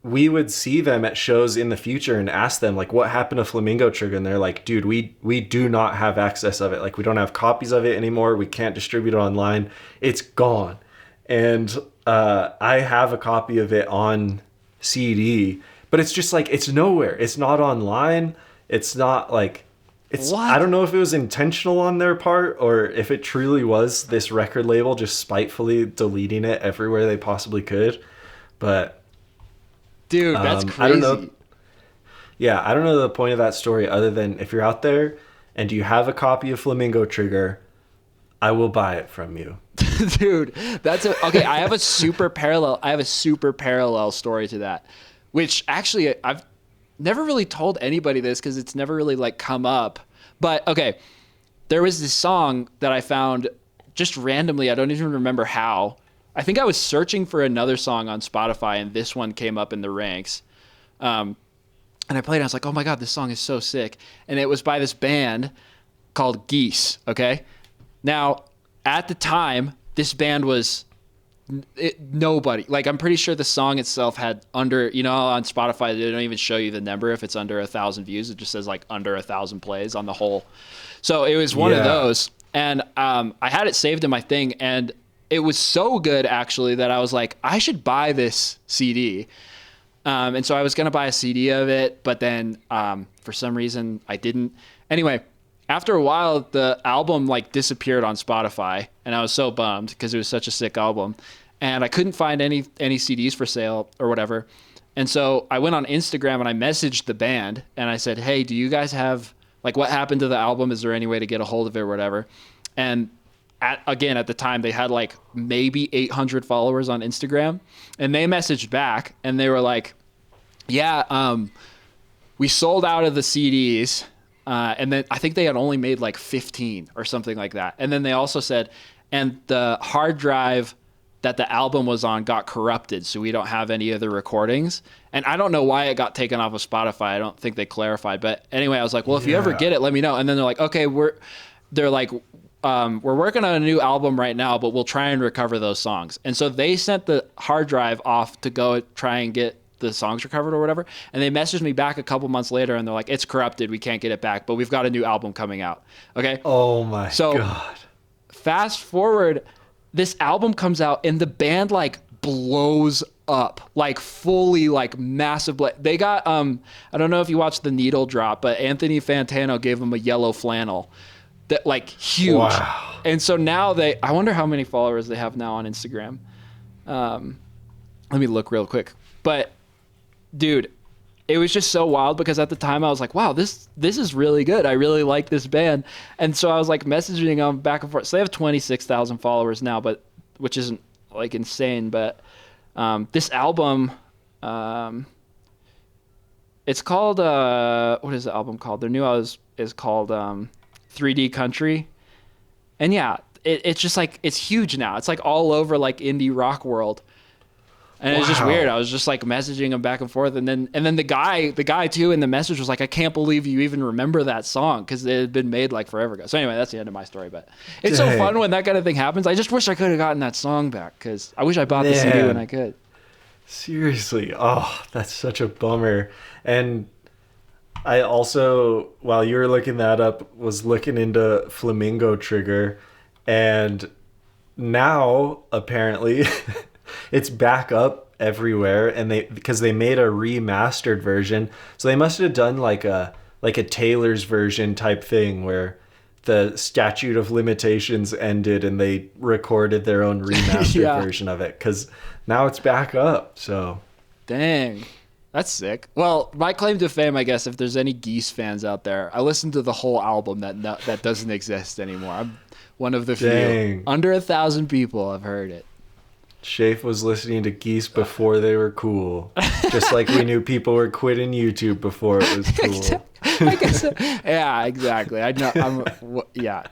we would see them at shows in the future and ask them, like, what happened to Flamingo Trigger? And they're like, dude, we do not have access of it. Like, we don't have copies of it anymore. We can't distribute it online. It's gone. And I have a copy of it on CD, but it's just like, it's nowhere. It's not online. It's not like, I don't know if it was intentional on their part or if it truly was this record label just spitefully deleting it everywhere they possibly could. But dude, that's crazy. I don't know. Yeah, I don't know the point of that story other than if you're out there and you have a copy of Flamingo Trigger, I will buy it from you. Dude, okay. I have a super parallel story to that, which actually I've never really told anybody this because it's never really like come up. But okay, there was this song that I found just randomly. I don't even remember how. I think I was searching for another song on Spotify and this one came up in the ranks. And I played it. I was like, oh my God, this song is so sick. And it was by this band called Geese. Okay. Now, at the time, this band was nobody. Like, I'm pretty sure the song itself had under, on Spotify, they don't even show you the number if it's under 1,000 views. It just says like under 1,000 plays on the whole. So it was one of those. And I had it saved in my thing. And it was so good, actually, that I was like, I should buy this CD. And so I was going to buy a CD of it. But then for some reason, I didn't. Anyway, after a while, the album like disappeared on Spotify, and I was so bummed because it was such a sick album, and I couldn't find any CDs for sale or whatever. And so I went on Instagram and I messaged the band and I said, hey, do you guys have, like, what happened to the album? Is there any way to get a hold of it or whatever? And at the time they had like maybe 800 followers on Instagram, and they messaged back and they were like, yeah, we sold out of the CDs. And then I think they had only made like 15 or something like that. And then they also said, and the hard drive that the album was on got corrupted, so we don't have any of the recordings. And I don't know why it got taken off of Spotify. I don't think they clarified. But anyway, I was like, well, if you ever get it, let me know. And then they're like, okay, we're working on a new album right now, but we'll try and recover those songs. And so they sent the hard drive off to go try and get the songs recovered or whatever. And they messaged me back a couple months later and they're like, it's corrupted. We can't get it back, but we've got a new album coming out. Okay. Oh my God. Fast forward, this album comes out and the band like blows up, like fully, like massive. They got, I don't know if you watched the Needle drop, but Anthony Fantano gave them a yellow flannel that like huge. Wow. And so now I wonder how many followers they have now on Instagram. Let me look real quick. But dude, it was just so wild because at the time I was like, wow, this is really good. I really like this band. And so I was like messaging them back and forth. So they have 26,000 followers now, but which isn't like insane. But this album, it's called, what is the album called? Their new album is called 3D Country. And yeah, it's just like, it's huge now. It's like all over like indie rock world. And it's just weird. I was just like messaging him back and forth, and then the guy too in the message was like, "I can't believe you even remember that song because it had been made like forever ago." So anyway, that's the end of my story. But it's so fun when that kind of thing happens. I just wish I could have gotten that song back because I wish I bought the CD when I could. Seriously, oh, that's such a bummer. And I also, while you were looking that up, was looking into Flamingo Trigger, and now apparently. It's back up everywhere, and because they made a remastered version, so they must have done like a Taylor's version type thing where the statute of limitations ended and they recorded their own remastered version of it, because now it's back up. So dang, that's sick. Well, my claim to fame, I guess, if there's any Geese fans out there, I listened to the whole album that doesn't exist anymore. I'm one of the few. Under 1,000 people have heard it. Shafe was listening to Geese before they were cool. Just like we knew people were quitting YouTube before it was cool. I guess, yeah, exactly. I know. Yeah.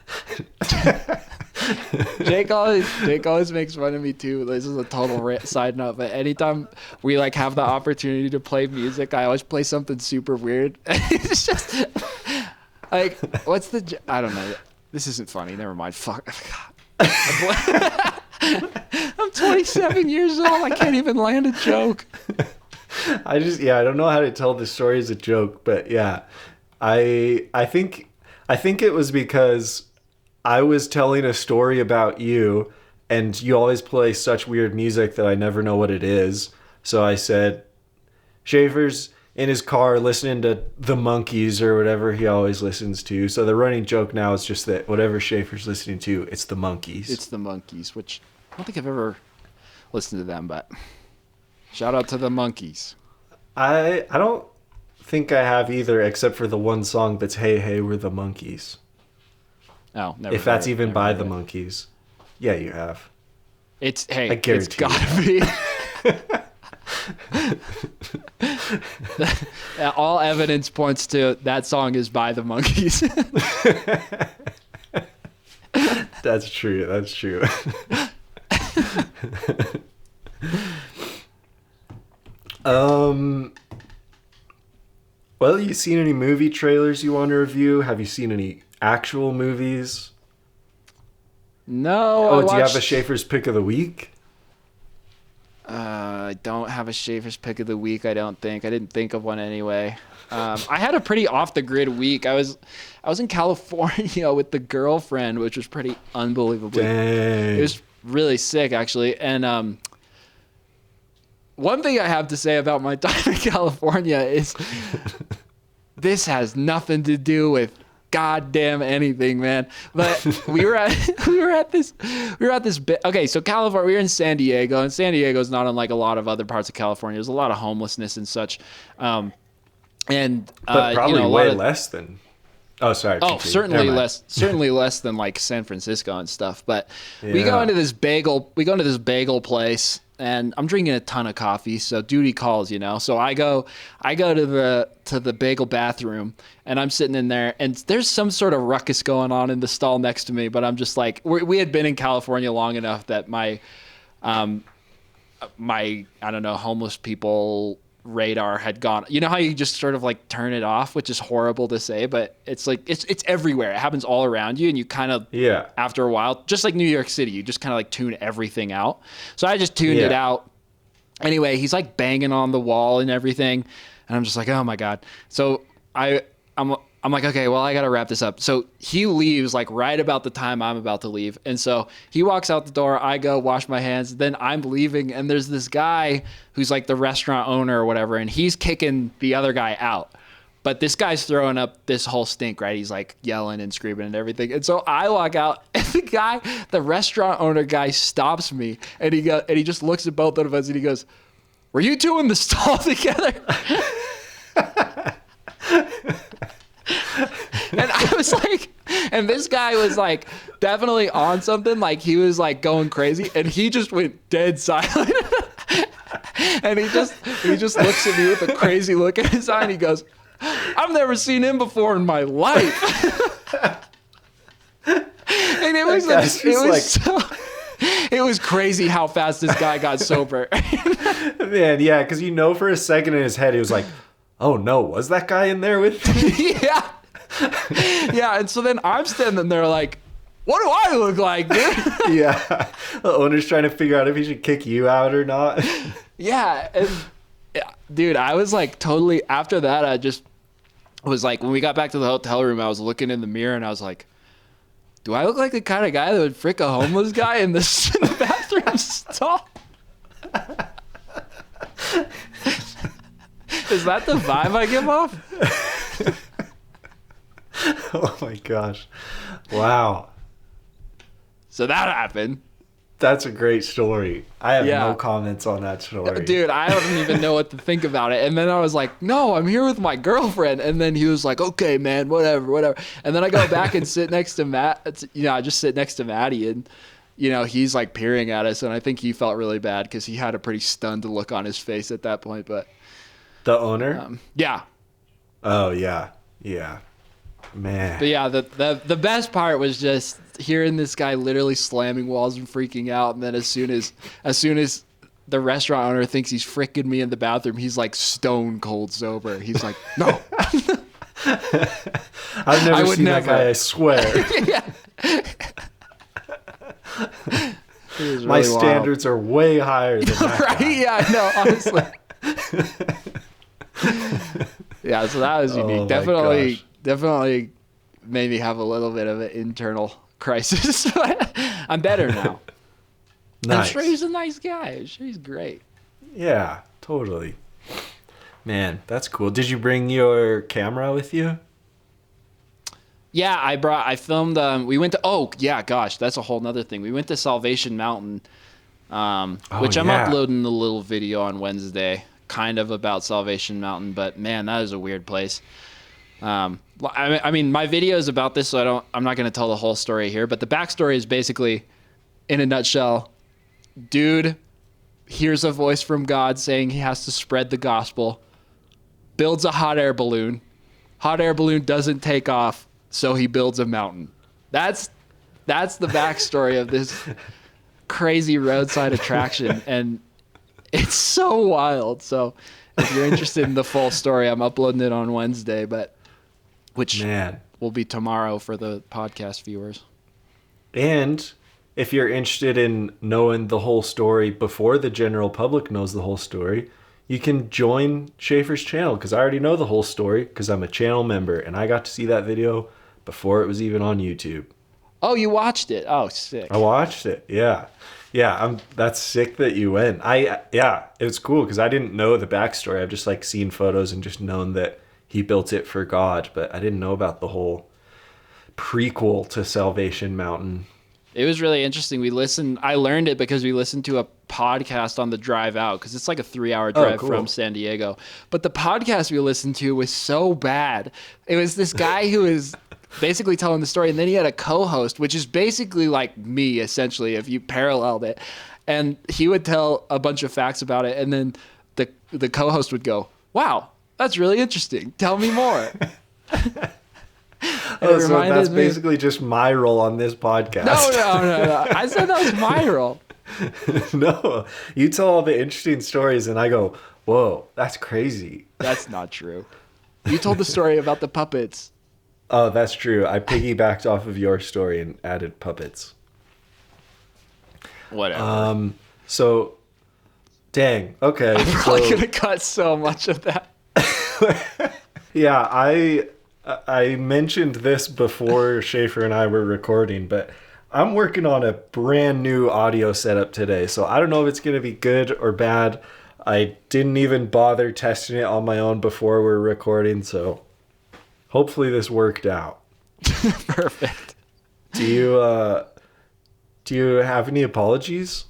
Jake always makes fun of me too. This is a total side note, but anytime we like have the opportunity to play music, I always play something super weird. It's just like, I don't know. This isn't funny. Never mind. Fuck. I'm 27 years old. I can't even land a joke. I don't know how to tell this story as a joke, but yeah, I think it was because I was telling a story about you, and you always play such weird music that I never know what it is. So I said, Schaefer's in his car listening to the Monkees or whatever he always listens to. So the running joke now is just that whatever Schaefer's listening to, it's the Monkees. It's the Monkees, which I don't think I've ever listened to them, but shout out to the Monkees. I don't think I have either, except for the one song that's Hey Hey We're the Monkees. Oh, never. If that's even by the Monkees. Yeah, you have. It's it's gotta be. All evidence points to that song is by the Monkees. That's true. Well, you seen any movie trailers you want to review? Have you seen any actual movies? No. Do you have a Schaefer's pick of the week? I don't have a Schaefer's pick of the week. I don't think. I didn't think of one anyway. I had a pretty off the grid week. I was in California with the girlfriend, which was pretty unbelievable. Dang. It was really sick, actually. And one thing I have to say about my time in California is this has nothing to do with goddamn anything, man. But we were at this bit. Okay, so California, we were in San Diego, and San Diego's not unlike a lot of other parts of California. There's a lot of homelessness and such. But probably way less than Oh, sorry. Oh, continue. certainly Never mind. certainly less than like San Francisco and stuff. But we Yeah. go into this bagel place, and I'm drinking a ton of coffee, so duty calls, you know. So I go to the bagel bathroom, and I'm sitting in there, and there's some sort of ruckus going on in the stall next to me. But I'm just like, we had been in California long enough that my I don't know, homeless people radar had gone. You know how you just sort of like turn it off, which is horrible to say, but it's like it's everywhere. It happens all around you, and you kind of after a while, just like New York City, you just kind of like tune everything out. So I just tuned it out. Anyway, he's like banging on the wall and everything, and I'm just like, oh my god. So I'm like, okay, well, I got to wrap this up. So he leaves like right about the time I'm about to leave. And so he walks out the door. I go wash my hands. Then I'm leaving. And there's this guy who's like the restaurant owner or whatever. And he's kicking the other guy out. But this guy's throwing up this whole stink, right? He's like yelling and screaming and everything. And so I walk out, and the restaurant owner guy stops me. And he just looks at both of us and he goes, "Were you two in the stall together?" And I was like, and this guy was like definitely on something, like he was like going crazy, and he just went dead silent. And he just looks at me with a crazy look in his eye, and he goes, "I've never seen him before in my life." And it was crazy how fast this guy got sober. Man, yeah, because for a second in his head he was like, "Oh no, was that guy in there with me?" Yeah. Yeah, and so then I'm standing there like, what do I look like, dude? Yeah. The owner's trying to figure out if he should kick you out or not. Yeah, and dude, I was like totally, after that, I just was like, when we got back to the hotel room, I was looking in the mirror and I was like, do I look like the kind of guy that would frick a homeless guy in the bathroom stall? Is that the vibe I give off? Oh my gosh. Wow. So that happened. That's a great story. I have no comments on that story. Dude, I don't even know what to think about it. And then I was like, no, I'm here with my girlfriend. And then he was like, okay, man, whatever. And then I go back and sit next to Matt. I just sit next to Maddie, and he's like peering at us. And I think he felt really bad because he had a pretty stunned look on his face at that point. But the owner? Yeah. Oh, yeah. Yeah. Man. But yeah, the best part was just hearing this guy literally slamming walls and freaking out, and then as soon as the restaurant owner thinks he's fricking me in the bathroom, he's like stone cold sober. He's like, no. I've never seen that guy, I swear. Really my standards are way higher than that right? guy. Yeah, no, honestly. Yeah, so that was unique. Definitely made me have a little bit of an internal crisis. But I'm better now. Nice. I'm sure he's a nice guy. I'm sure he's great. Yeah, totally. Man, that's cool. Did you bring your camera with you? Yeah, I filmed, we went to, that's a whole nother thing. We went to Salvation Mountain, which I'm uploading a little video on Wednesday, kind of about Salvation Mountain, but man, that is a weird place. I mean, my video is about this, so I'm not going to tell the whole story here, but the backstory is basically, in a nutshell, dude hears a voice from God saying he has to spread the gospel, builds a hot air balloon doesn't take off, so he builds a mountain. That's the backstory of this crazy roadside attraction, and it's so wild. So if you're interested in the full story, I'm uploading it on Wednesday, which will be tomorrow for the podcast viewers. And if you're interested in knowing the whole story before the general public knows the whole story, you can join Shaffer's channel, because I already know the whole story because I'm a channel member, and I got to see that video before it was even on YouTube. Oh, you watched it? Oh, sick. I watched it. Yeah. That's sick that you went. It was cool because I didn't know the backstory. I've just like seen photos and just known that he built it for God, but I didn't know about the whole prequel to Salvation Mountain. It was really interesting. I learned it because we listened to a podcast on the drive out because it's like a 3-hour drive cool. from San Diego. But the podcast we listened to was so bad. It was this guy who was basically telling the story, and then he had a co-host, which is basically like me, essentially, if you paralleled it. And he would tell a bunch of facts about it, and then the co-host would go, "Wow, that's really interesting. Tell me more." Oh, so that's basically just my role on this podcast. No. I said that was my role. No, you tell all the interesting stories, and I go, "Whoa, that's crazy." That's not true. You told the story about the puppets. Oh, that's true. I piggybacked off of your story and added puppets. Whatever. So, dang. Okay. I'm probably gonna cut so much of that. Yeah, I mentioned this before Shaffer and I were recording, but I'm working on a brand new audio setup today, so I don't know if it's going to be good or bad. I didn't even bother testing it on my own before we're recording, so hopefully this worked out. Perfect. Do you have any apologies?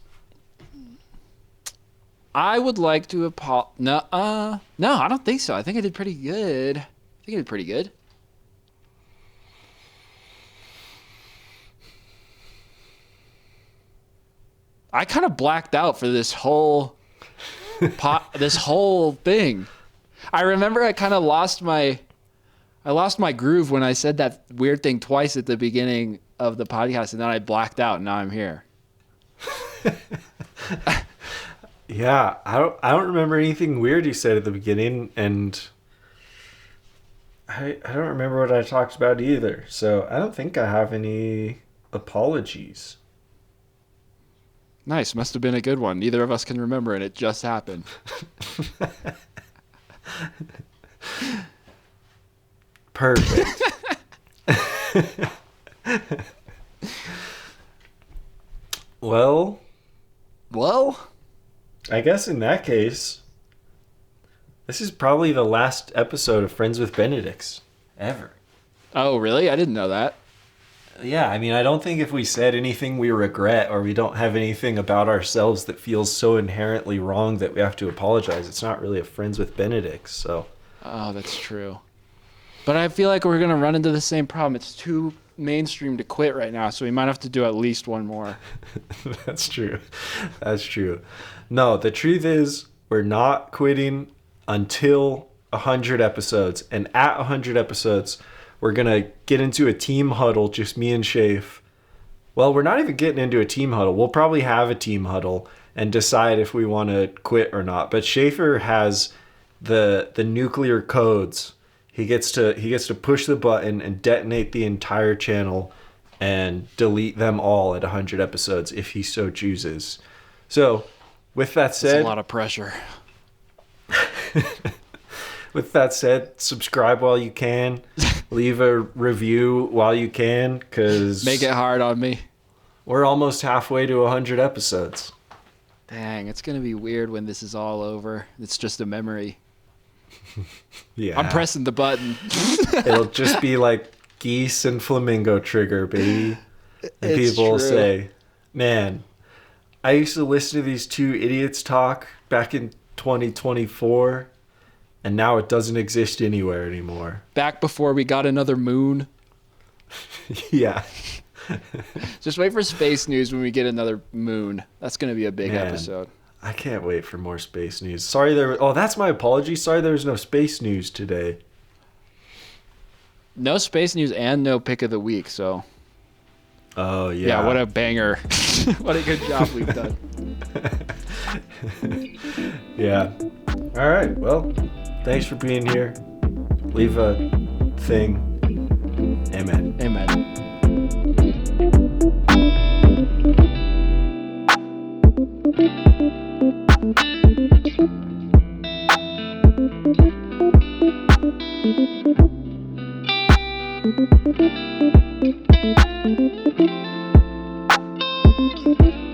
I would like to No, I don't think so. I think I did pretty good. I kind of blacked out for this whole this whole thing. I remember I kind of lost my groove when I said that weird thing twice at the beginning of the podcast, and then I blacked out, and now I'm here. Yeah, I don't remember anything weird you said at the beginning, and I don't remember what I talked about either. So I don't think I have any apologies. Nice. Must have been a good one. Neither of us can remember, and it just happened. Perfect. Well, I guess in that case, this is probably the last episode of Friends with Benedicts ever. Oh, really? I didn't know that. Yeah, I mean, I don't think if we said anything we regret or we don't have anything about ourselves that feels so inherently wrong that we have to apologize, it's not really a Friends with Benedicts, so. Oh, that's true. But I feel like we're going to run into the same problem. It's too mainstream to quit right now, so we might have to do at least one more. That's true. That's true. No, the truth is we're not quitting until 100 episodes. And at 100 episodes, we're going to get into a team huddle, just me and Shafe. Well, we're not even getting into a team huddle. We'll probably have a team huddle and decide if we want to quit or not. But Shaffer has the nuclear codes. He gets to push the button and detonate the entire channel and delete them all at 100 episodes if he so chooses. So, with that said, That's a lot of pressure. With that said, subscribe while you can. Leave a review while you can, because Make it hard on me. we're almost halfway to 100 episodes. Dang, it's going to be weird when this is all over. It's just a memory. Yeah. I'm pressing the button. It'll just be like geese and flamingo trigger, baby. And It's people will true. say, man, I used to listen to these two idiots talk back in 2024, and now it doesn't exist anywhere anymore. Back before we got another moon. Yeah. Just wait for space news when we get another moon. That's going to be a big Man. episode. I can't wait for more space news. Sorry that's my apology. Sorry there was no space news today. No space news and no pick of the week, so Oh, yeah. yeah, what a banger. What a good job we've done. Yeah. All right. Well, thanks for being here. Leave a thing. Amen. Amen. Thank you.